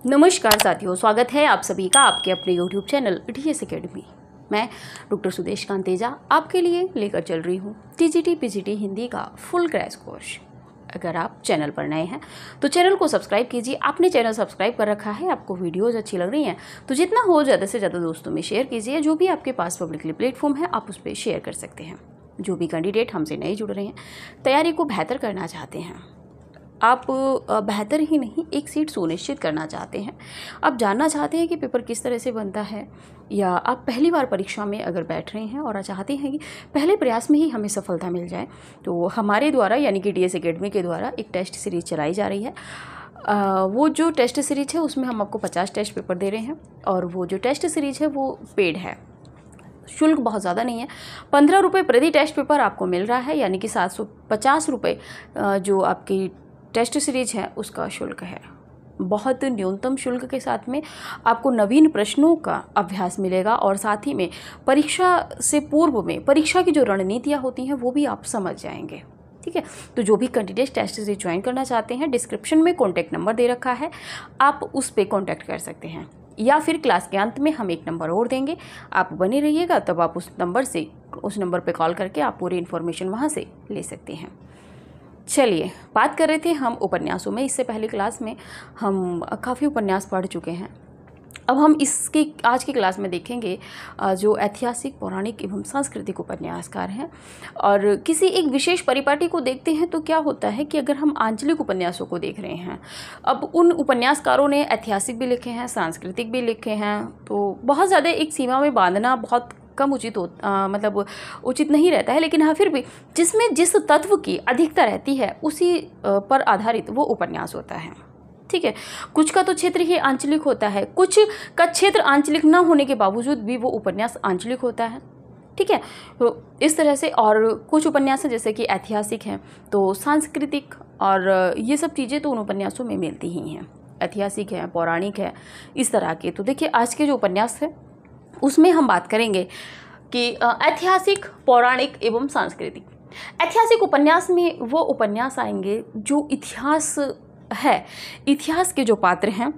नमस्कार साथियों, स्वागत है आप सभी का आपके अपने YouTube चैनल डीएस एकेडमी। मैं डॉक्टर सुदेश कांतेजा आपके लिए लेकर चल रही हूँ टीजीटी पीजीटी हिंदी का फुल क्रैश कोर्स। अगर आप चैनल पर नए हैं तो चैनल को सब्सक्राइब कीजिए। आपने चैनल सब्सक्राइब कर रखा है, आपको वीडियोज़ अच्छी लग रही हैं तो जितना हो ज़्यादा से ज़्यादा दोस्तों में शेयर कीजिए। जो भी आपके पास पब्लिकली प्लेटफॉर्म है आप उस पर शेयर कर सकते हैं। जो भी कैंडिडेट हमसे नए जुड़ रहे हैं, तैयारी को बेहतर करना चाहते हैं, आप बेहतर ही नहीं एक सीट सुनिश्चित करना चाहते हैं, आप जानना चाहते हैं कि पेपर किस तरह से बनता है, या आप पहली बार परीक्षा में अगर बैठ रहे हैं और चाहते हैं कि पहले प्रयास में ही हमें सफलता मिल जाए, तो हमारे द्वारा यानी कि डीएस एकेडमी के द्वारा एक टेस्ट सीरीज़ चलाई जा रही है। वो जो टेस्ट सीरीज़ है उसमें हम आपको 50 टेस्ट पेपर दे रहे हैं, और वो जो टेस्ट सीरीज़ है वो पेड है, शुल्क बहुत ज़्यादा नहीं है। 15 रुपये प्रति टेस्ट पेपर आपको मिल रहा है, यानी कि 750 रुपये जो आपकी टेस्ट सीरीज है उसका शुल्क है। बहुत न्यूनतम शुल्क के साथ में आपको नवीन प्रश्नों का अभ्यास मिलेगा, और साथ ही में परीक्षा से पूर्व में परीक्षा की जो रणनीतियाँ होती हैं वो भी आप समझ जाएंगे। ठीक है, तो जो भी कैंडिडेट टेस्ट सीरीज ज्वाइन करना चाहते हैं, डिस्क्रिप्शन में कॉन्टैक्ट नंबर दे रखा है, आप उस पर कॉन्टैक्ट कर सकते हैं, या फिर क्लास के अंत में हम एक नंबर और देंगे, आप बने रहिएगा, तब आप उस नंबर पे कॉल करके आप पूरी इन्फॉर्मेशन वहाँ से ले सकते हैं। चलिए, बात कर रहे थे हम उपन्यासों में। इससे पहले क्लास में हम काफ़ी उपन्यास पढ़ चुके हैं। अब हम आज की क्लास में देखेंगे जो ऐतिहासिक, पौराणिक एवं सांस्कृतिक उपन्यासकार हैं, और किसी एक विशेष परिपाटी को देखते हैं तो क्या होता है कि अगर हम आंचलिक उपन्यासों को देख रहे हैं, अब उन उपन्यासकारों ने ऐतिहासिक भी लिखे हैं, सांस्कृतिक भी लिखे हैं, तो बहुत ज़्यादा एक सीमा में बांधना बहुत कम मतलब उचित नहीं रहता है। लेकिन हाँ, फिर भी जिसमें जिस तत्व की अधिकता रहती है उसी पर आधारित वो उपन्यास होता है। ठीक है, कुछ का तो क्षेत्र ही आंचलिक होता है, कुछ का क्षेत्र आंचलिक न होने के बावजूद भी वो उपन्यास आंचलिक होता है। ठीक है, तो इस तरह से, और कुछ उपन्यास जैसे कि ऐतिहासिक हैं तो सांस्कृतिक और ये सब चीज़ें तो उन उपन्यासों में मिलती ही हैं। ऐतिहासिक है, पौराणिक है, इस तरह के। तो देखिए, आज के जो उपन्यास है उसमें हम बात करेंगे कि ऐतिहासिक, पौराणिक एवं सांस्कृतिक। ऐतिहासिक उपन्यास में वो उपन्यास आएंगे जो इतिहास है, इतिहास के जो पात्र हैं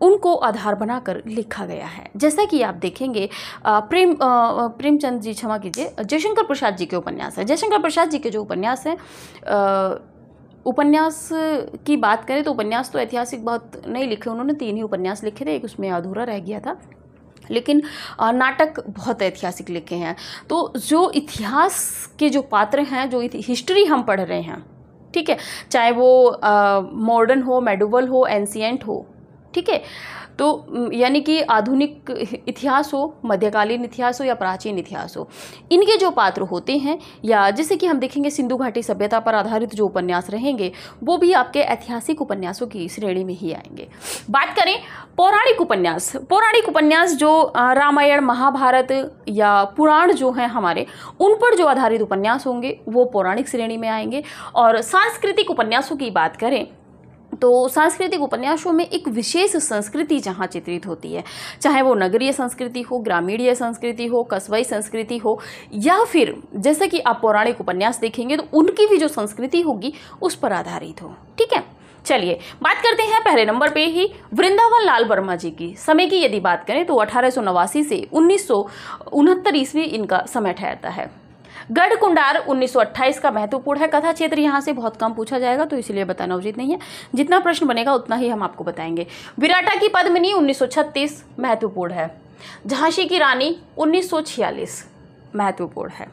उनको आधार बनाकर लिखा गया है। जैसा कि आप देखेंगे प्रेमचंद जी, क्षमा कीजिए, जयशंकर प्रसाद जी के उपन्यास है। जयशंकर प्रसाद जी के जो उपन्यास हैं, उपन्यास की बात करें तो उपन्यास तो ऐतिहासिक बहुत नहीं लिखे उन्होंने, 3 ही उपन्यास लिखे थे, एक उसमें अधूरा रह गया था, लेकिन नाटक बहुत ऐतिहासिक लिखे हैं। तो जो इतिहास के जो पात्र हैं, जो हिस्ट्री हम पढ़ रहे हैं, ठीक है, चाहे वो मॉडर्न हो, मेडिवल हो, एंशिएंट हो, ठीक है, तो यानी कि आधुनिक इतिहास हो, मध्यकालीन इतिहास हो या प्राचीन इतिहास हो, इनके जो पात्र होते हैं, या जैसे कि हम देखेंगे सिंधु घाटी सभ्यता पर आधारित जो उपन्यास रहेंगे वो भी आपके ऐतिहासिक उपन्यासों की श्रेणी में ही आएंगे। बात करें पौराणिक उपन्यास, पौराणिक उपन्यास जो रामायण, महाभारत या पुराण जो हैं हमारे, उन पर जो आधारित उपन्यास होंगे वो पौराणिक श्रेणी में आएंगे। और सांस्कृतिक उपन्यासों की बात करें तो सांस्कृतिक उपन्यासों में एक विशेष संस्कृति जहाँ चित्रित होती है, चाहे वो नगरीय संस्कृति हो, ग्रामीणीय संस्कृति हो, कस्बई संस्कृति हो, या फिर जैसे कि आप पौराणिक उपन्यास देखेंगे तो उनकी भी जो संस्कृति होगी उस पर आधारित हो। ठीक है, चलिए बात करते हैं पहले नंबर पे ही वृंदावन लाल वर्मा जी की। समय की यदि बात करें तो 1889 से 1969 ईस्वी इनका समय ठहरता है। गढ़ कुंडार 1928 का महत्वपूर्ण है। कथा क्षेत्र यहाँ से बहुत कम पूछा जाएगा तो इसलिए बताना उचित नहीं है, जितना प्रश्न बनेगा उतना ही हम आपको बताएंगे। विराटा की पद्मिनी 1936 महत्वपूर्ण है। झांसी की रानी 1946 महत्वपूर्ण है।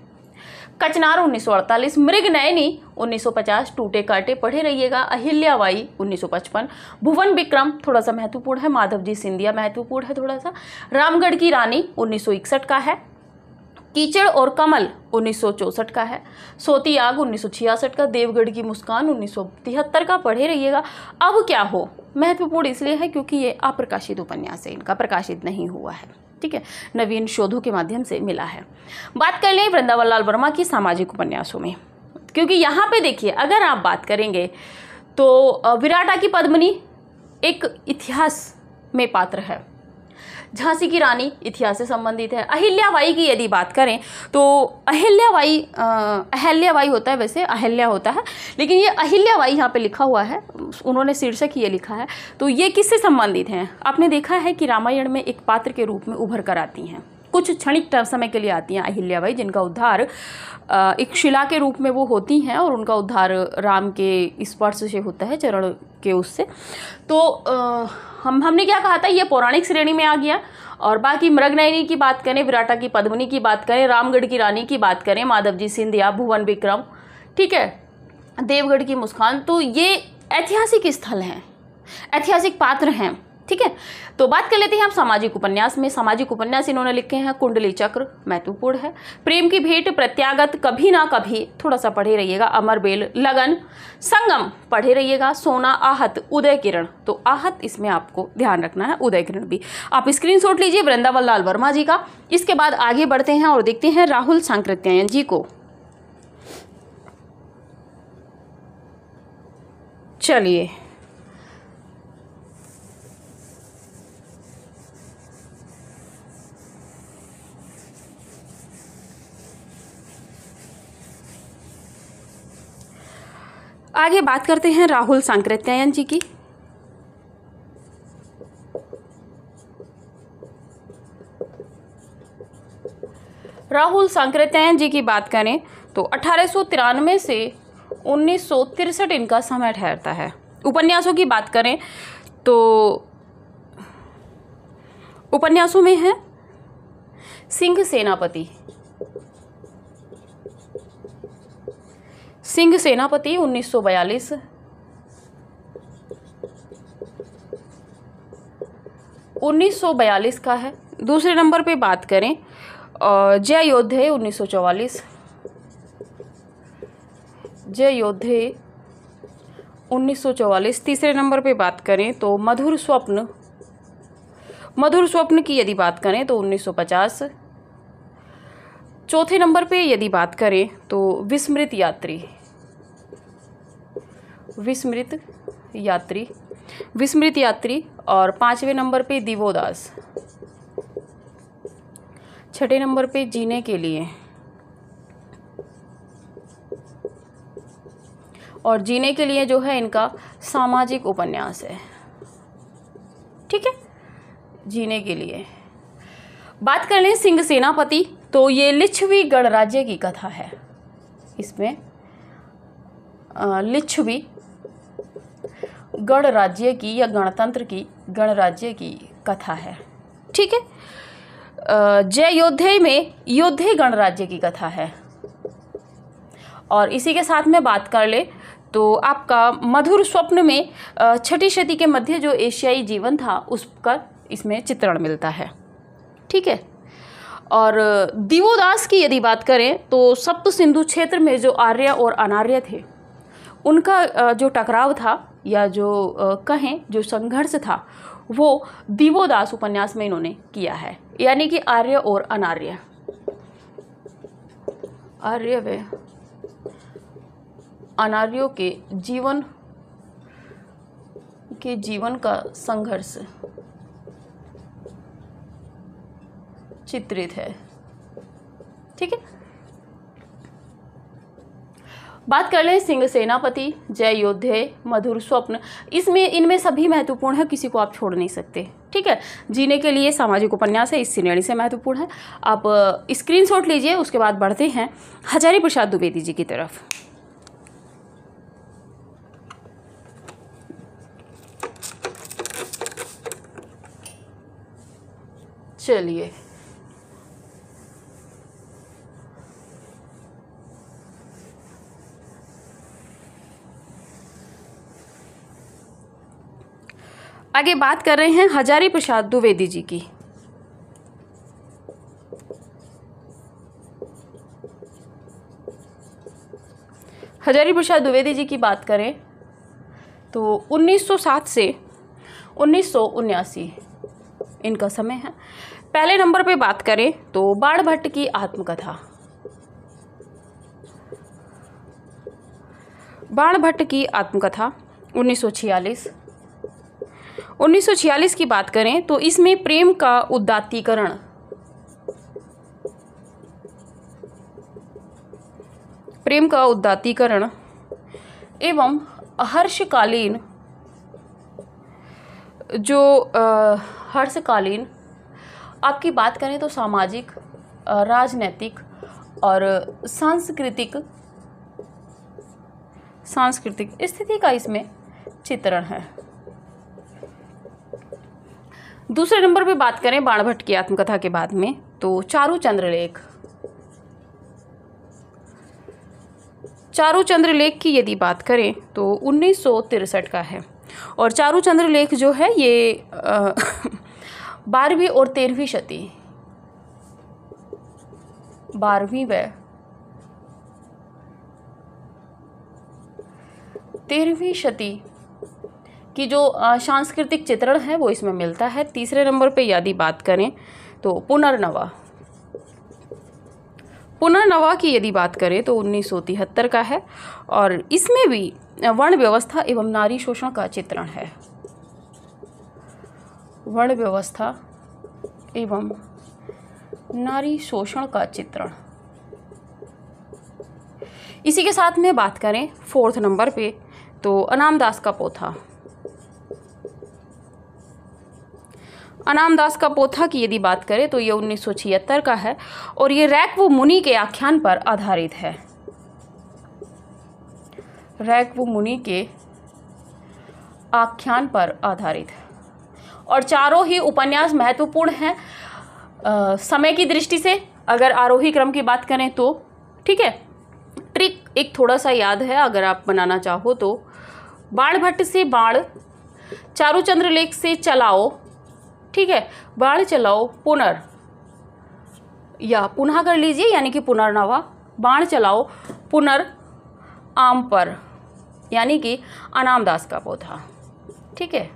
कचनार 1948, मृगनयनी 1950, टूटे काटे पढ़े रहिएगा। अहिल्याबाई 1955, भुवन विक्रम थोड़ा सा महत्वपूर्ण है। माधवजी सिंधिया महत्वपूर्ण है थोड़ा सा। रामगढ़ की रानी 1961 का है। कीचड़ और कमल 1964 का है। सोती आग 1966 का। देवगढ़ की मुस्कान 1973 का, पढ़े रहिएगा। अब क्या हो महत्वपूर्ण इसलिए है क्योंकि ये अप्रकाशित उपन्यास है, इनका प्रकाशित नहीं हुआ है। ठीक है, नवीन शोधों के माध्यम से मिला है। बात कर लें वृंदावन लाल वर्मा की सामाजिक उपन्यासों में, क्योंकि यहाँ पे देखिए अगर आप बात करेंगे तो विराटा की पद्मिनी एक इतिहास में पात्र है। झांसी की रानी इतिहास से संबंधित है। अहिल्याबाई की यदि बात करें तो अहिल्याबाई होता है, वैसे अहिल्या होता है, लेकिन ये अहिल्याबाई यहाँ पे लिखा हुआ है, उन्होंने शीर्षक ये लिखा है। तो ये किससे संबंधित हैं? आपने देखा है कि रामायण में एक पात्र के रूप में उभर कर आती हैं, कुछ क्षणिक समय के लिए आती हैं अहिल्याबाई, जिनका उद्धार एक शिला के रूप में वो होती हैं और उनका उद्धार राम के स्पर्श से होता है, चरण के उससे। तो हमने क्या कहा था, ये पौराणिक श्रेणी में आ गया। और बाकी मृगनयनी की बात करें, विराटा की पद्मिनी की बात करें, रामगढ़ की रानी की बात करें, माधवजी सिंधिया, भुवन विक्रम, ठीक है, देवगढ़ की मुस्कान, तो ये ऐतिहासिक स्थल हैं, ऐतिहासिक पात्र हैं, ठीक है। तो बात कर लेते हैं आप सामाजिक उपन्यास में। सामाजिक उपन्यास इन्होंने लिखे हैं कुंडली चक्र, महत्वपूर्ण है। प्रेम की भेंट, प्रत्यागत, कभी ना कभी, थोड़ा सा पढ़े रहिएगा, अमरबेल, लगन, संगम पढ़े रहिएगा, सोना, आहत, उदय किरण, तो आहत इसमें आपको ध्यान रखना है, उदय किरण भी आप स्क्रीनशॉट लीजिए, वृंदावन लाल वर्मा जी का। इसके बाद आगे बढ़ते हैं और देखते हैं राहुल सांकृत्यायन जी को। चलिए, आगे बात करते हैं राहुल सांकृत्यायन जी की। राहुल सांकृत्यायन जी की बात करें तो 1893 से 1963 इनका समय ठहरता है। उपन्यासों की बात करें तो उपन्यासों में है सिंह सेनापति, सिंह सेनापति 1942, का है। दूसरे नंबर पे बात करें जय योद्धे 1944, जय योद्धे 1944। तीसरे नंबर पे बात करें तो मधुर स्वप्न, मधुर स्वप्न की यदि बात करें तो 1950। चौथे नंबर पे यदि बात करें तो विस्मृत यात्री, विस्मृत यात्री, विस्मृत यात्री। और पांचवें नंबर पे दिवोदास। छठे नंबर पे जीने के लिए, और जीने के लिए जो है इनका सामाजिक उपन्यास है, ठीक है, जीने के लिए। बात कर लें सिंह सेनापति तो ये लिच्छवी गणराज्य की कथा है। इसमें लिच्छवी गणराज्य की या गणतंत्र की, गणराज्य की कथा है, ठीक है। जय योद्धे में योद्धे गणराज्य की कथा है। और इसी के साथ में बात कर ले तो आपका मधुर स्वप्न में 6ठी शती के मध्य जो एशियाई जीवन था उसका इसमें चित्रण मिलता है, ठीक है। और दिवोदास की यदि बात करें तो सप्त सिंधु क्षेत्र में जो आर्य और अनार्य थे उनका जो टकराव था या जो कहें जो संघर्ष था वो दिवोदास उपन्यास में इन्होंने किया है। यानी कि आर्य और अनार्य, आर्य व अनार्यों के जीवन का संघर्ष चित्रित है, ठीक है। बात कर लें सिंह सेनापति, जय योद्धे, मधुर स्वप्न, इसमें इनमें सभी महत्वपूर्ण है, किसी को आप छोड़ नहीं सकते, ठीक है। जीने के लिए सामाजिक उपन्यास है, इस श्रेणी से महत्वपूर्ण है। आप स्क्रीनशॉट लीजिए। उसके बाद बढ़ते हैं हजारी प्रसाद द्विवेदी जी की तरफ। चलिए, आगे बात कर रहे हैं हजारी प्रसाद द्विवेदी जी की। हजारी प्रसाद द्विवेदी जी की बात करें तो 1907 से 1979 इनका समय है। पहले नंबर पे बात करें तो बाणभट्ट की आत्मकथा, बाणभट्ट की आत्मकथा 1946। 1946 की बात करें तो इसमें प्रेम का उदात्तीकरण, प्रेम का उदात्तीकरण एवं हर्षकालीन जो हर्षकालीन आपकी बात करें तो सामाजिक, राजनैतिक और सांस्कृतिक स्थिति का इसमें चित्रण है। दूसरे नंबर पे बात करें बाणभट्ट की आत्मकथा के बाद में तो चारुचंद्रलेख, चारुचंद्रलेख की यदि बात करें तो 1963 का है। और चारुचंद्रलेख जो है ये 12वीं और 13वीं शती, 12वीं व 13वीं शती की जो सांस्कृतिक चित्रण है वो इसमें मिलता है। तीसरे नंबर पे यदि बात करें तो पुनर्नवा, पुनर्नवा की यदि बात करें तो 1973 का है और इसमें भी वर्ण व्यवस्था एवं नारी शोषण का चित्रण है। वर्ण व्यवस्था एवं नारी शोषण का चित्रण। इसी के साथ में बात करें 4th नंबर पे तो अनामदास का पोथा, अनामदास का पोथा की यदि बात करें तो ये 1976 का है और ये रैक व मुनि के आख्यान पर आधारित है। रैक व मुनि के आख्यान पर आधारित है और चारों ही उपन्यास महत्वपूर्ण हैं समय की दृष्टि से। अगर आरोही क्रम की बात करें तो ठीक है, ट्रिक एक थोड़ा सा याद है अगर आप बनाना चाहो तो, बाणभट्ट से बाण, चारुचंद्रलेख से चलाओ, ठीक है, बाण चलाओ पुनर या पुनः कर लीजिए यानी कि पुनर्नवा, बाण चलाओ पुनर आम पर यानी कि अनामदास का पोथा, ठीक है।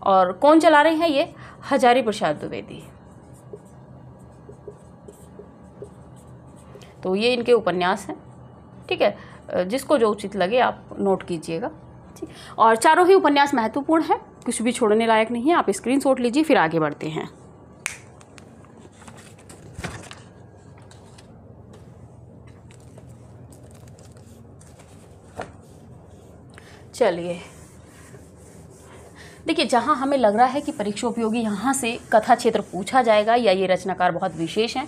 और कौन चला रहे हैं ये? हजारी प्रसाद द्विवेदी। तो ये इनके उपन्यास हैं, ठीक है, जिसको जो उचित लगे आप नोट कीजिएगा। और चारों ही उपन्यास महत्वपूर्ण है, कुछ भी छोड़ने लायक नहीं है। आप स्क्रीनशॉट लीजिए, फिर आगे बढ़ते हैं। चलिए देखिए, जहाँ हमें लग रहा है कि परीक्षा उपयोगी यहाँ से कथा क्षेत्र पूछा जाएगा या ये रचनाकार बहुत विशेष हैं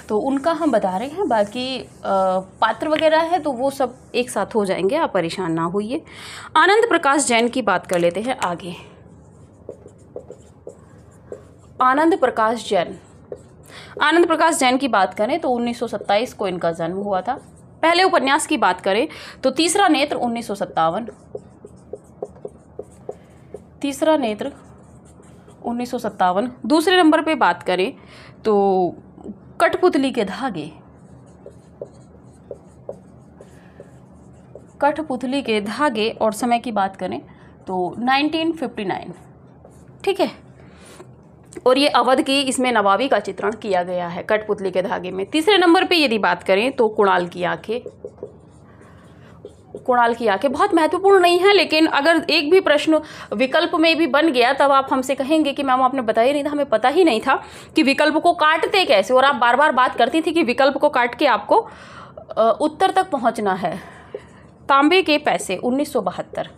तो उनका हम बता रहे हैं। बाकी पात्र वगैरह है तो वो सब एक साथ हो जाएंगे, आप परेशान ना होइए। आनंद प्रकाश जैन की बात कर लेते हैं आगे। आनंद प्रकाश जैन, आनंद प्रकाश जैन की बात करें तो 1927 को इनका जन्म हुआ था। पहले उपन्यास की बात करें तो तीसरा नेत्र 1957, तीसरा नेत्र 1957। दूसरे नंबर पे बात करें तो कठपुतली के धागे, कठपुतली के धागे और समय की बात करें तो 1959, ठीक है। और ये अवध की इसमें नवाबी का चित्रण किया गया है कठपुतली के धागे में। तीसरे नंबर पे यदि बात करें तो कुणाल की आंखें, कुणाल की आंखें बहुत महत्वपूर्ण नहीं है, लेकिन अगर एक भी प्रश्न विकल्प में भी बन गया तब आप हमसे कहेंगे कि मैम आपने बताया नहीं था, हमें पता ही नहीं था कि विकल्प को काटते कैसे, और आप बार बार बात करती थी कि विकल्प को काट के आपको उत्तर तक पहुंचना है। तांबे के पैसे 1972,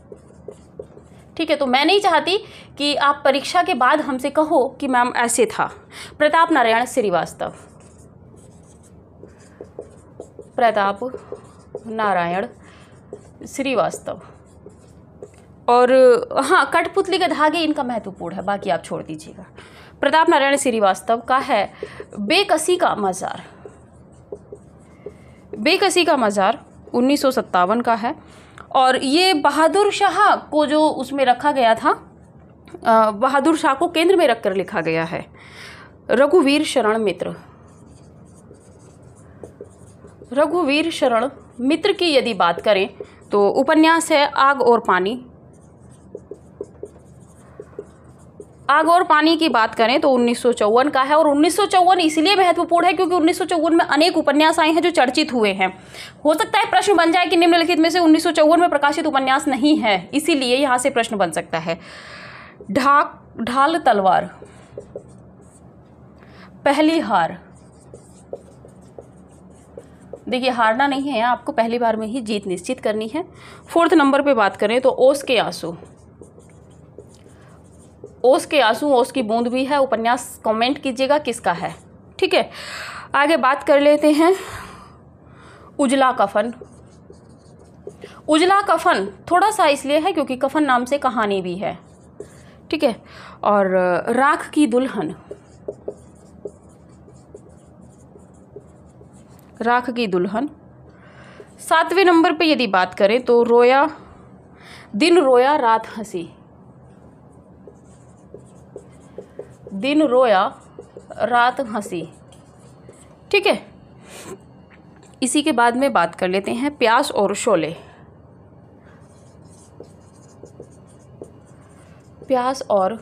ठीक है। तो मैं नहीं चाहती कि आप परीक्षा के बाद हमसे कहो कि मैम ऐसे था। प्रताप नारायण श्रीवास्तव, प्रताप नारायण श्रीवास्तव। और हाँ, कठपुतली के धागे इनका महत्वपूर्ण है, बाकी आप छोड़ दीजिएगा। प्रताप नारायण श्रीवास्तव का है बेकसी का मज़ार, बेकसी का मज़ार 1957 का है। और ये बहादुर शाह को जो उसमें रखा गया था, बहादुर शाह को केंद्र में रखकर लिखा गया है। रघुवीर शरण मित्र, रघुवीर शरण मित्र की यदि बात करें तो उपन्यास है आग और पानी। आग और पानी की बात करें तो 1954 का है। और 1954 इसलिए महत्वपूर्ण है क्योंकि 1954 में अनेक उपन्यास आए हैं जो चर्चित हुए हैं। हो सकता है प्रश्न बन जाए कि निम्नलिखित में से 1954 में प्रकाशित उपन्यास नहीं है, इसीलिए यहाँ से प्रश्न बन सकता है, ढाल तलवार, पहली हार। देखिए हारना नहीं है, आपको पहली बार में ही जीत निश्चित करनी है। 4th नंबर पे बात करें तो ओस के आंसू, ओस के आंसू, ओस की बूंद भी है। उपन्यास कमेंट कीजिएगा किसका है, ठीक है। आगे बात कर लेते हैं उजला कफन। उजला कफन थोड़ा सा इसलिए है क्योंकि कफन नाम से कहानी भी है, ठीक है। और राख की दुल्हन, राख की दुल्हन। 7वें नंबर पे यदि बात करें तो रोया, दिन रोया रात हंसी, दिन रोया रात हंसी, ठीक है। इसी के बाद में बात कर लेते हैं प्यास और शोले, प्यास और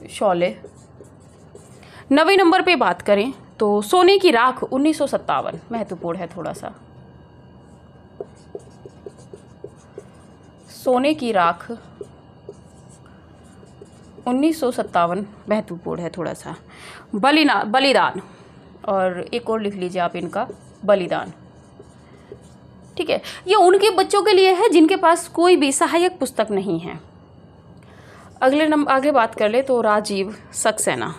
शोले। 9वें नंबर पे बात करें तो सोने की राख 1957, महत्वपूर्ण है थोड़ा सा। सोने की राख 1957 महत्वपूर्ण है थोड़ा सा। बलिदान, और एक और लिख लीजिए आप इनका, बलिदान, ठीक है। ये उनके बच्चों के लिए है जिनके पास कोई भी सहायक पुस्तक नहीं है। आगे बात कर ले तो राजीव सक्सेना।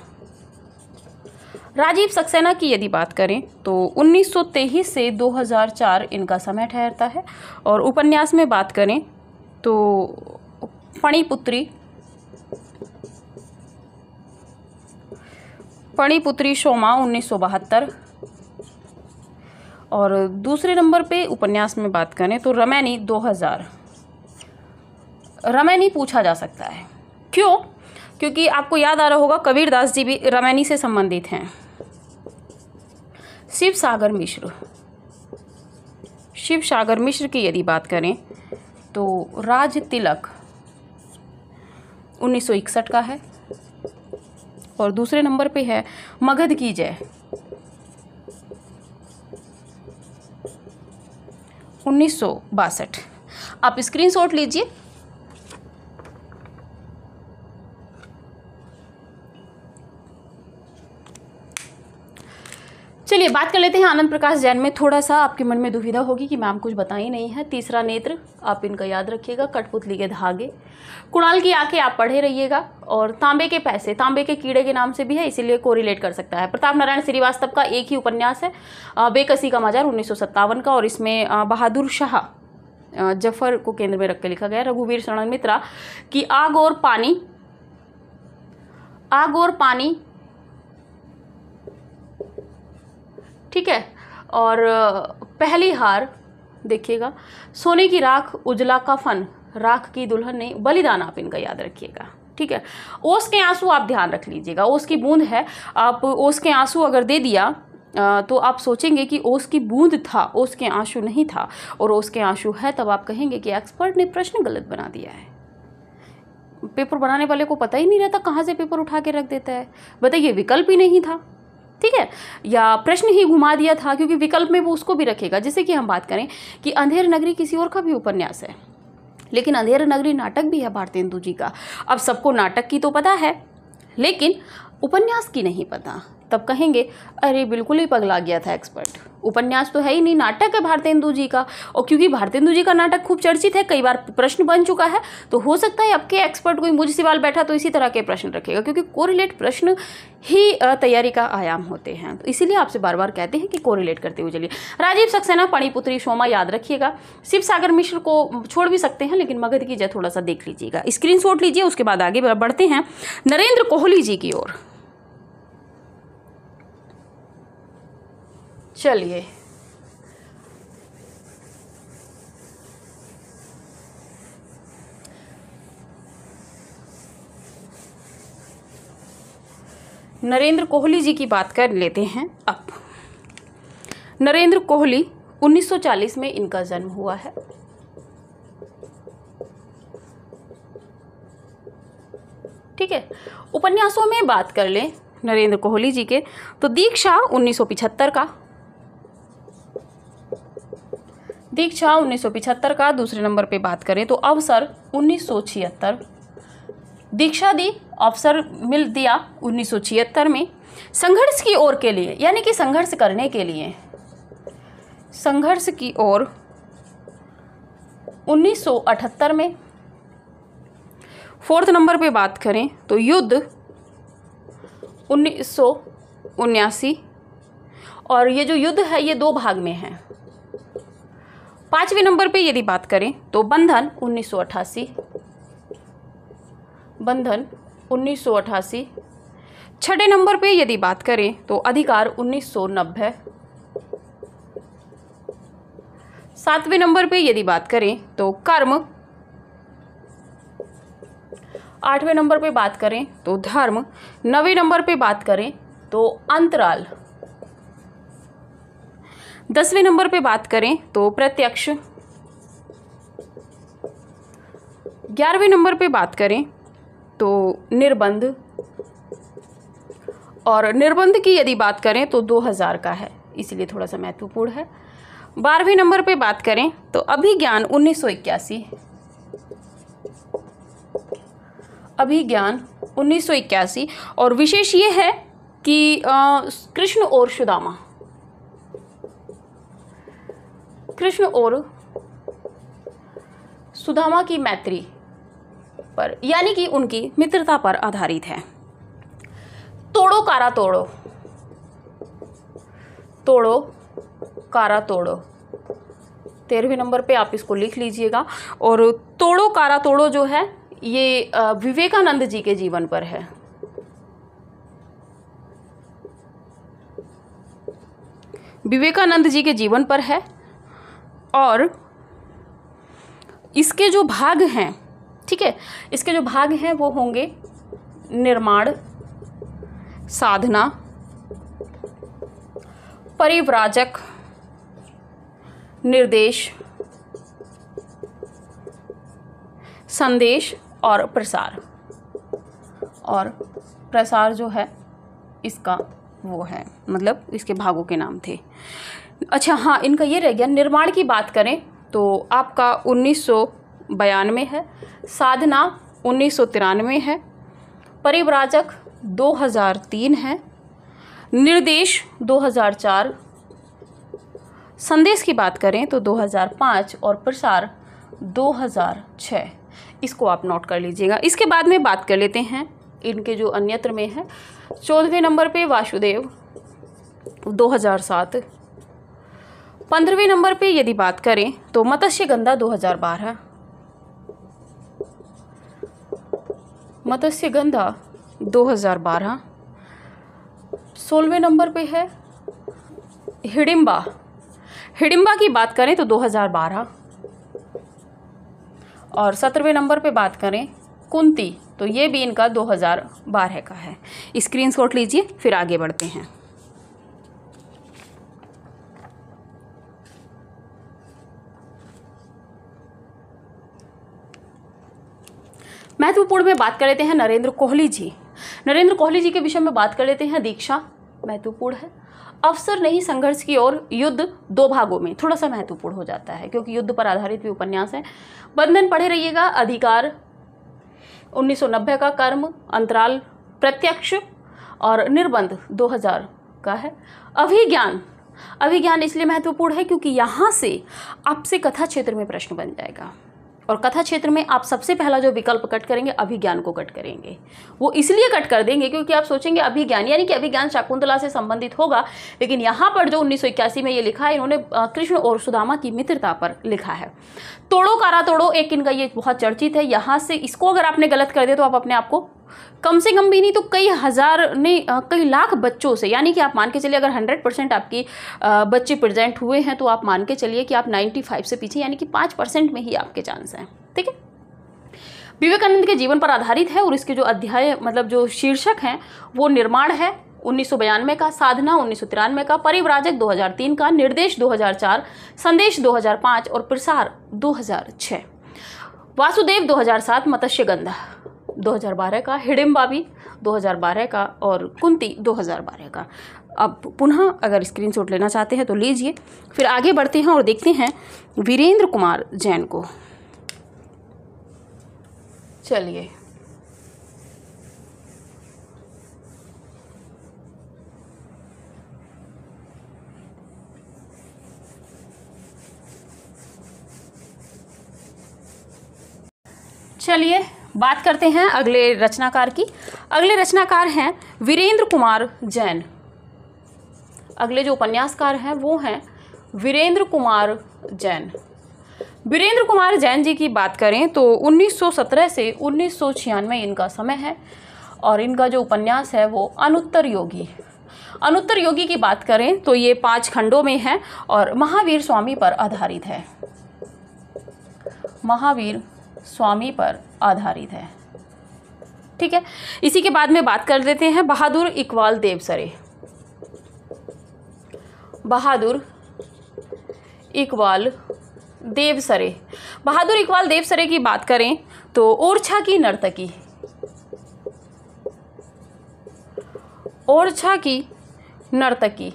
राजीव सक्सेना की यदि बात करें तो 1923 से 2004 इनका समय ठहरता है। और उपन्यास में बात करें तो पणिपुत्री, पणिपुत्री शोमा 1972। और दूसरे नंबर पे उपन्यास में बात करें तो रमैनी 2000। रमैनी पूछा जा सकता है, क्यों? क्योंकि आपको याद आ रहा होगा कबीर दास जी भी रमैनी से संबंधित हैं। शिव सागर मिश्र, शिव सागर मिश्र की यदि बात करें तो राज तिलक 1961 का है। और दूसरे नंबर पे है मगध की जय 1962। आप स्क्रीनशॉट लीजिए। चलिए बात कर लेते हैं आनंद प्रकाश जैन में। थोड़ा सा आपके मन में दुविधा होगी कि मैम कुछ बताई नहीं है। तीसरा नेत्र आप इनका याद रखिएगा, कठपुतली के धागे, कुणाल की आंखें आप पढ़े रहिएगा। और तांबे के पैसे, तांबे के कीड़े के नाम से भी है, इसीलिए कोरिलेट कर सकता है। प्रताप नारायण श्रीवास्तव का एक ही उपन्यास है, बेकसी का मजार 1957 का। और इसमें बहादुर शाह जफर को केंद्र में रख के लिखा गया। रघुवीर शरण मित्रा की आग और पानी, आग और पानी, ठीक है। और पहली हार देखिएगा, सोने की राख, उजला कफन, राख की दुल्हन ने, बलिदान आप इनका याद रखिएगा, ठीक है। ओस के आंसू आप ध्यान रख लीजिएगा, ओस की बूंद है। आप ओस के आंसू अगर दे दिया तो आप सोचेंगे कि ओस की बूंद था, ओस के आंसू नहीं था। और ओस के आंसू है तब आप कहेंगे कि एक्सपर्ट ने प्रश्न गलत बना दिया है। पेपर बनाने वाले को पता ही नहीं रहता कहाँ से पेपर उठा के रख देता है। बताइए, विकल्प ही नहीं था, ठीक है, या प्रश्न ही घुमा दिया था, क्योंकि विकल्प में वो उसको भी रखेगा। जैसे कि हम बात करें कि अंधेर नगरी किसी और का भी उपन्यास है, लेकिन अंधेर नगरी नाटक भी है भारतेंदु जी का। अब सबको नाटक की तो पता है, लेकिन उपन्यास की नहीं पता, तब कहेंगे अरे बिल्कुल ही पगला गया था एक्सपर्ट, उपन्यास तो है ही नहीं, नाटक है भारतेंदु जी का। और क्योंकि भारतेंदु जी का नाटक खूब चर्चित है, कई बार प्रश्न बन चुका है, तो हो सकता है आपके एक्सपर्ट कोई मुझ सवाल बैठा तो इसी तरह के प्रश्न रखेगा, क्योंकि कोरिलेट प्रश्न ही तैयारी का आयाम होते हैं। तो इसीलिए आपसे बार बार कहते हैं कि कोरिलेट करते हुए चलिए। राजीव सक्सेना, पणिपुत्री शोमा याद रखिएगा। शिव सागर मिश्र को छोड़ भी सकते हैं, लेकिन मगध की जय थोड़ा सा देख लीजिएगा, स्क्रीनशॉट लीजिए। उसके बाद आगे बढ़ते हैं नरेंद्र कोहली जी की ओर। चलिए नरेंद्र कोहली जी की बात कर लेते हैं। अब नरेंद्र कोहली 1940 में इनका जन्म हुआ है। ठीक है, उपन्यासों में बात कर लें नरेंद्र कोहली जी के तो दीक्षा 1975 का, दीक्षा 1975 का। दूसरे नंबर पे बात करें तो अवसर 1976, दीक्षा दी, अवसर मिल दिया 1976 में। संघर्ष की ओर के लिए, यानी कि संघर्ष करने के लिए, संघर्ष की ओर 1978 में। 4th नंबर पे बात करें तो युद्ध 1979, और ये जो युद्ध है ये 2 भाग में है। 5वें नंबर पे यदि बात करें तो बंधन 1988, बंधन 1988। 6ठे नंबर पे यदि बात करें तो अधिकार 1990। 7वें नंबर पे यदि बात करें तो कर्म। 8वें नंबर पे बात करें तो धर्म। 9वें नंबर पे बात करें तो अंतराल। 10वें नंबर पे बात करें तो प्रत्यक्ष। 11वें नंबर पे बात करें तो निर्बंध, और निर्बंध की यदि बात करें तो 2000 का है, इसलिए थोड़ा सा महत्वपूर्ण है। 12वें नंबर पे बात करें तो अभिज्ञान 1981, अभिज्ञान 1981। और विशेष ये है कि कृष्ण और सुदामा, कृष्ण और सुदामा की मैत्री पर, यानी कि उनकी मित्रता पर आधारित है। तोड़ो कारा तोड़ो, तोड़ो कारा तोड़ो, 13वें नंबर पे आप इसको लिख लीजिएगा। और तोड़ो कारा तोड़ो जो है ये विवेकानंद जी के जीवन पर है। विवेकानंद जी के जीवन पर है, और इसके जो भाग हैं, ठीक है, इसके जो भाग हैं वो होंगे निर्माण, साधना, परिव्राजक, निर्देश, संदेश और प्रसार। और प्रसार जो है इसका वो है, मतलब इसके भागों के नाम थे। अच्छा हाँ, इनका ये रह गया। निर्माण की बात करें तो आपका 1992 है, साधना 1993 है, परिव्राजक 2003 है, निर्देश 2004, संदेश की बात करें तो 2005 और प्रसार 2006। इसको आप नोट कर लीजिएगा। इसके बाद में बात कर लेते हैं इनके जो अन्यत्र में है। 14वें नंबर पे वासुदेव 2007। 15वें नंबर पे यदि बात करें तो मत्स्यगंधा 2012, मत्स्यगंधा 2012। 16वें नंबर पे है हिडिंबा, हिडिंबा की बात करें तो 2012। और 17वें नंबर पे बात करें कुंती, तो ये भी इनका 2012 का है। स्क्रीनशॉट लीजिए, फिर आगे बढ़ते हैं। महत्वपूर्ण में बात कर लेते हैं नरेंद्र कोहली जी। नरेंद्र कोहली जी के विषय में बात कर लेते हैं। दीक्षा महत्वपूर्ण है। अवसर नहीं संघर्ष की ओर, युद्ध 2 भागों में, थोड़ा सा महत्वपूर्ण हो जाता है क्योंकि युद्ध पर आधारित भी उपन्यास है। बंधन पढ़े रहिएगा। अधिकार 1990 का, कर्म, अंतराल, प्रत्यक्ष और निर्बंध 2000 का है। अभिज्ञान, अभिज्ञान इसलिए महत्वपूर्ण है क्योंकि यहाँ से आपसे कथा क्षेत्र में प्रश्न बन जाएगा, और कथा क्षेत्र में आप सबसे पहला जो विकल्प कट करेंगे अभिज्ञान को कट करेंगे। वो इसलिए कट कर देंगे क्योंकि आप सोचेंगे अभिज्ञान यानी कि अभिज्ञान शाकुंतला से संबंधित होगा, लेकिन यहाँ पर जो 1981 में ये लिखा है, इन्होंने कृष्ण और सुदामा की मित्रता पर लिखा है। तोड़ो कारा तोड़ो एक इनका ये बहुत चर्चित है। यहाँ से इसको अगर आपने गलत कर दिया तो आप अपने आप को कम से कम भी नहीं तो कई हजार ने कई लाख बच्चों से, यानी कि आप मान के चलिए अगर 100% आपकी बच्चे प्रेजेंट हुए हैं तो आप मान के चलिए कि आप 95 से पीछे, यानी कि 5% में ही आपके चांस हैं। ठीक है, विवेकानंद के जीवन पर आधारित है और इसके जो अध्याय मतलब जो शीर्षक हैं वो निर्माण है 1992 का, साधना 1993 का, परिव्राजक 2003 का, निर्देश 2004, संदेश 2005 और प्रसार 2006। वासुदेव 2007, मत्स्यगंधा 2012 का, हिडिंबा भी 2012 का और कुंती 2012 का। अब पुनः अगर स्क्रीनशॉट लेना चाहते हैं तो लीजिए। फिर आगे बढ़ते हैं और देखते हैं वीरेंद्र कुमार जैन को। चलिए चलिए बात करते हैं अगले रचनाकार की। अगले रचनाकार हैं वीरेंद्र कुमार जैन। अगले जो उपन्यासकार हैं वो हैं वीरेंद्र कुमार जैन। वीरेंद्र कुमार जैन जी की बात करें तो 1917 से 1996 इनका समय है और इनका जो उपन्यास है वो अनुत्तर योगी। अनुत्तर योगी की बात करें तो ये 5 खंडों में है और महावीर स्वामी पर आधारित है। महावीर स्वामी पर आधारित है, ठीक है। इसी के बाद में बात कर देते हैं बहादुर इकबाल देवसरे। बहादुर इकबाल देवसरे। बहादुर इकबाल देवसरे की बात करें तो ओरछा की नर्तकी। ओरछा की नर्तकी,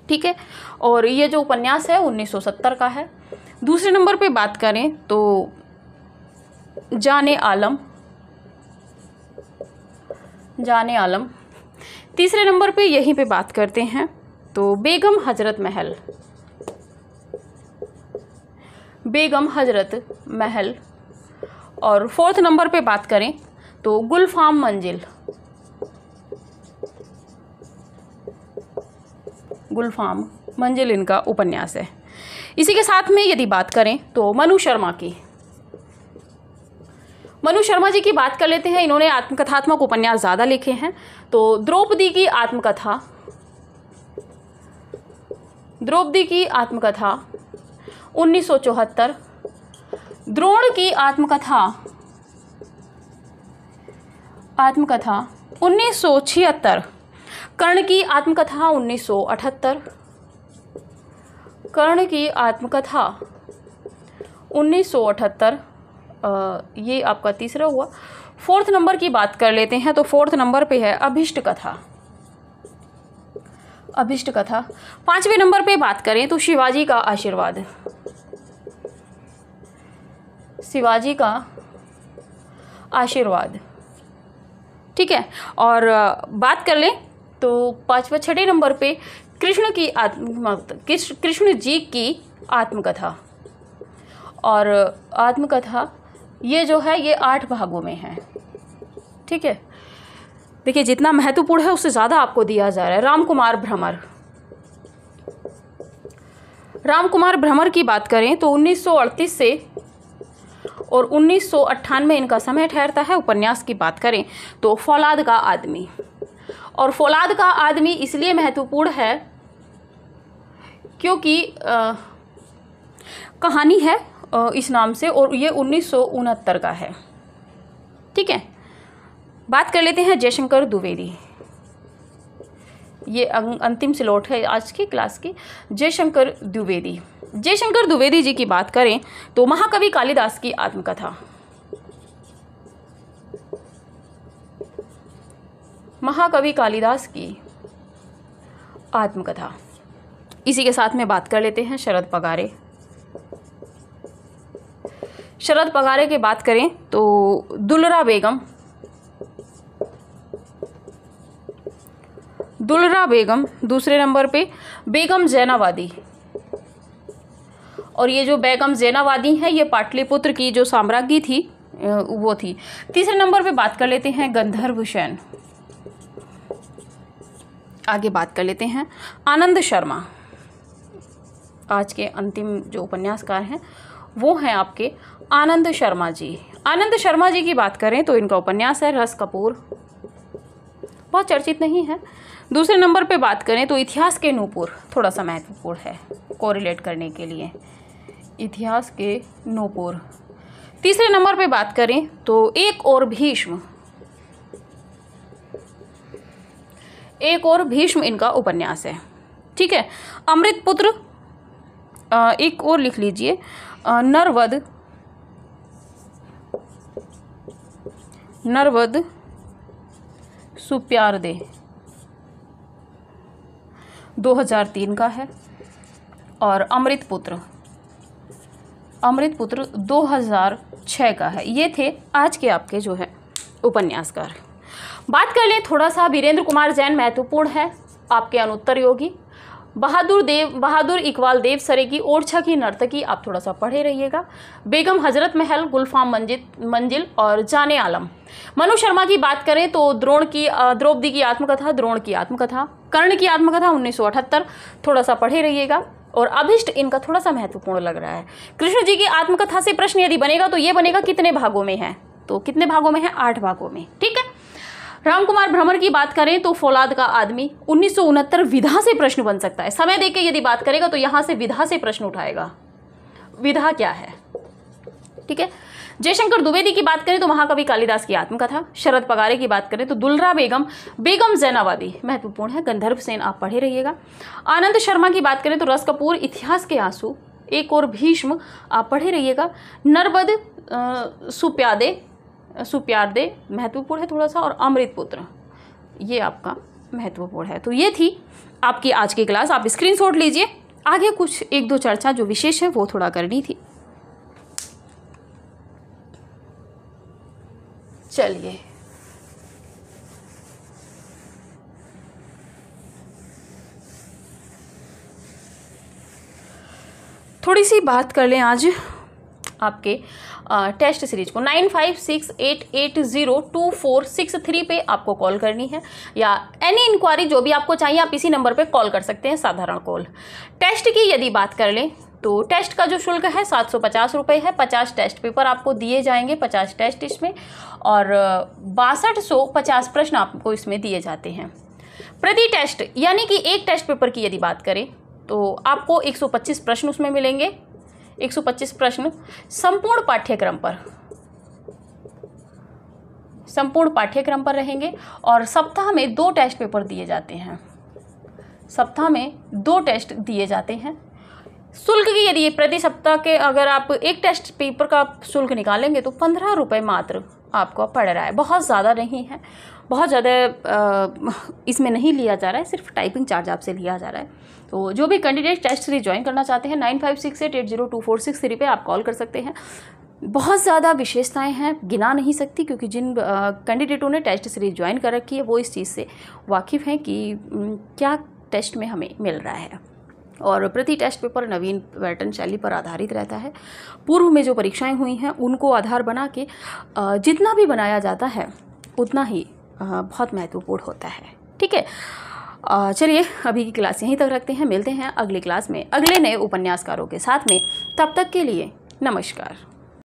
ठीक है। और ये जो उपन्यास है 1970 का है। दूसरे नंबर पे बात करें तो जाने आलम। जाने आलम। तीसरे नंबर पे यहीं पे बात करते हैं तो बेगम हजरत महल। बेगम हजरत महल। और 4th नंबर पे बात करें तो गुलफाम मंजिल। गुलफाम मंजिल इनका उपन्यास है। इसी के साथ में यदि बात करें तो मनु शर्मा की। मनु शर्मा जी की बात कर लेते हैं। इन्होंने आत्मकथात्मक उपन्यास ज़्यादा लिखे हैं। तो द्रौपदी की आत्मकथा। द्रौपदी की आत्मकथा 1974। द्रोण की आत्मकथा 1976। कर्ण की आत्मकथा 1978। कर्ण की आत्मकथा 1978। ये आपका तीसरा हुआ। 4th नंबर की बात कर लेते हैं तो 4th नंबर पे है अभिष्ट कथा। अभिष्ट कथा। 5वें नंबर पे बात करें तो शिवाजी का आशीर्वाद। शिवाजी का आशीर्वाद, ठीक है। और बात कर लें तो 6वें नंबर पे कृष्ण जी की आत्मकथा। और आत्मकथा ये जो है ये 8 भागों में है, ठीक है। देखिए जितना महत्वपूर्ण है उससे ज़्यादा आपको दिया जा रहा है। रामकुमार भ्रमर। रामकुमार भ्रमर की बात करें तो 1938 से और 1998 इनका समय ठहरता है। उपन्यास की बात करें तो फौलाद का आदमी। और फौलाद का आदमी इसलिए महत्वपूर्ण है क्योंकि कहानी है इस नाम से और ये 1969 का है, ठीक है। बात कर लेते हैं जयशंकर द्विवेदी। ये अंतिम स्लॉट है आज की क्लास की। जयशंकर द्विवेदी। जयशंकर द्विवेदी जी की बात करें तो महाकवि कालिदास की आत्मकथा। महाकवि कालिदास की आत्मकथा। इसी के साथ में बात कर लेते हैं शरद पगारे। शरद पगारे की बात करें तो दुलरा बेगम। दुलरा बेगम। दूसरे नंबर पे बेगम जैनावादी। और ये जो बेगम जैनावादी है ये पाटलिपुत्र की जो साम्राज्ञी थी वो थी। तीसरे नंबर पे बात कर लेते हैं गंधर्व सेन। आगे बात कर लेते हैं आनंद शर्मा। आज के अंतिम जो उपन्यासकार हैं वो हैं आपके आनंद शर्मा जी। आनंद शर्मा जी की बात करें तो इनका उपन्यास है रस कपूर। बहुत चर्चित नहीं है। दूसरे नंबर पे बात करें तो इतिहास के नूपुर। थोड़ा सा महत्वपूर्ण है कोरिलेट करने के लिए। इतिहास के नूपुर। तीसरे नंबर पे बात करें तो एक और भीष्म। एक और भीष्म इनका उपन्यास है, ठीक है। अमृतपुत्र। एक और लिख लीजिए नरवध। नरवध सुप्यार दे 2003 का है। और अमृतपुत्र। अमृतपुत्र 2006 का है। ये थे आज के आपके जो है उपन्यासकार। बात कर लें थोड़ा सा वीरेंद्र कुमार जैन महत्वपूर्ण है आपके अनुत्तर योगी। बहादुर इकबाल देव सरे की ओरछा की नर्तकी आप थोड़ा सा पढ़े रहिएगा। बेगम हजरत महल, गुलफाम मंजिल और जाने आलम। मनु शर्मा की बात करें तो द्रौपदी की आत्मकथा, द्रोण की आत्मकथा, कर्ण की आत्मकथा 1978 थोड़ा सा पढ़े रहिएगा। और अभिष्ट इनका थोड़ा सा महत्वपूर्ण लग रहा है। कृष्ण जी की आत्मकथा से प्रश्न यदि बनेगा तो ये बनेगा कितने भागों में है, तो कितने भागों में है, 8 भागों में। ठीक है। रामकुमार भ्रमर की बात करें तो फौलाद का आदमी 1969 विधा से प्रश्न बन सकता है। समय देके यदि बात करेगा तो यहां से विधा से प्रश्न उठाएगा, विधा क्या है। ठीक है। जयशंकर द्विवेदी की बात करें तो महाकवि कालिदास की आत्मकथा। शरद पगारे की बात करें तो दुलरा बेगम, बेगम जैनाबादी महत्वपूर्ण है। गंधर्व सेन आप पढ़े रहिएगा। आनंद शर्मा की बात करें तो रस कपूर, इतिहास के आंसू, एक और भीष्म आप पढ़े रहिएगा। नर्मद सुप्यादे महत्वपूर्ण है थोड़ा सा। और अमृतपुत्र ये आपका महत्वपूर्ण है। तो ये थी आपकी आज की क्लास, आप स्क्रीनशॉट लीजिए। आगे कुछ 1-2 चर्चा जो विशेष है वो थोड़ा करनी थी। चलिए थोड़ी सी बात कर लें आज आपके टेस्ट सीरीज को। 9568802463 पे आपको कॉल करनी है, या एनी इंक्वायरी जो भी आपको चाहिए आप इसी नंबर पे कॉल कर सकते हैं, साधारण कॉल। टेस्ट की यदि बात कर लें तो टेस्ट का जो शुल्क है 750 रुपये है। 50 टेस्ट पेपर आपको दिए जाएंगे, 50 टेस्ट इसमें, और 6250 प्रश्न आपको इसमें दिए जाते हैं प्रति टेस्ट। यानी कि एक टेस्ट पेपर की यदि बात करें तो आपको 125 प्रश्न उसमें मिलेंगे। 125 प्रश्न संपूर्ण पाठ्यक्रम पर रहेंगे। और सप्ताह में 2 टेस्ट पेपर दिए जाते हैं, सप्ताह में 2 टेस्ट दिए जाते हैं। शुल्क की यदि प्रति सप्ताह के अगर आप एक टेस्ट पेपर का शुल्क निकालेंगे तो 15 रुपये मात्र आपको पड़ रहा है। बहुत ज़्यादा नहीं है, बहुत ज़्यादा इसमें नहीं लिया जा रहा है, सिर्फ टाइपिंग चार्ज आपसे लिया जा रहा है। तो जो भी कैंडिडेट टेस्ट सीरीज ज्वाइन करना चाहते हैं 9568802463 पे आप कॉल कर सकते हैं। बहुत ज़्यादा विशेषताएं हैं, गिना नहीं सकती, क्योंकि जिन कैंडिडेटों ने टेस्ट सीरीज ज्वाइन कर रखी है वो इस चीज़ से वाकिफ़ हैं कि क्या टेस्ट में हमें मिल रहा है। और प्रति टेस्ट पेपर नवीन पैटर्न शैली पर आधारित रहता है। पूर्व में जो परीक्षाएं हुई हैं उनको आधार बना के जितना भी बनाया जाता है उतना ही बहुत महत्वपूर्ण होता है। ठीक है। चलिए अभी की क्लास यहीं तक रखते हैं, मिलते हैं अगली क्लास में अगले नए उपन्यासकारों के साथ में। तब तक के लिए नमस्कार।